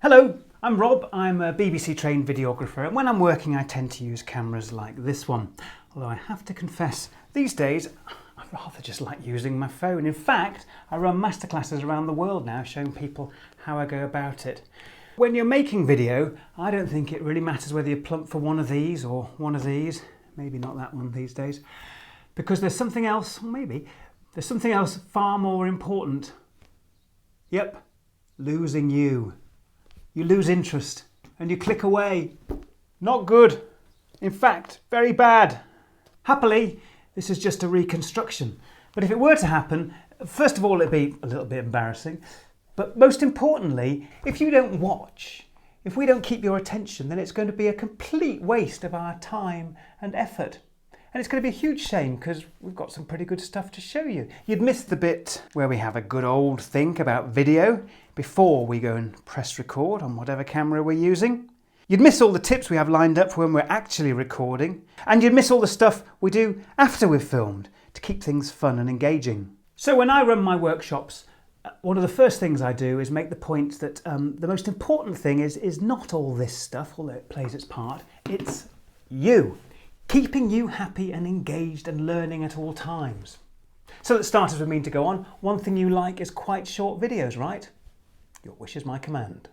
Hello, I'm Rob. I'm a BBC trained videographer, and when I'm working I tend to use cameras like this one. Although I have to confess, these days I rather just like using my phone. In fact, I run masterclasses around the world now showing people how I go about it. When you're making video, I don't think it really matters whether you plump for one of these or one of these. Maybe not that one these days. Because there's something else, or maybe, there's something else far more important. Yep, losing you. You lose interest and you click away. Not good. In fact, very bad. Happily, this is just a reconstruction. But if it were to happen, first of all, it'd be a little bit embarrassing. But most importantly, if you don't watch, if we don't keep your attention, then it's going to be a complete waste of our time and effort. And it's going to be a huge shame because we've got some pretty good stuff to show you. You'd miss the bit where we have a good old think about video before we go and press record on whatever camera we're using. You'd miss all the tips we have lined up for when we're actually recording. And you'd miss all the stuff we do after we've filmed to keep things fun and engaging. So when I run my workshops, one of the first things I do is make the point that the most important thing is not all this stuff, although it plays its part, it's you. Keeping you happy and engaged and learning at all times. So that starters would mean to go on, one thing you like is quite short videos, right? Your wish is my command.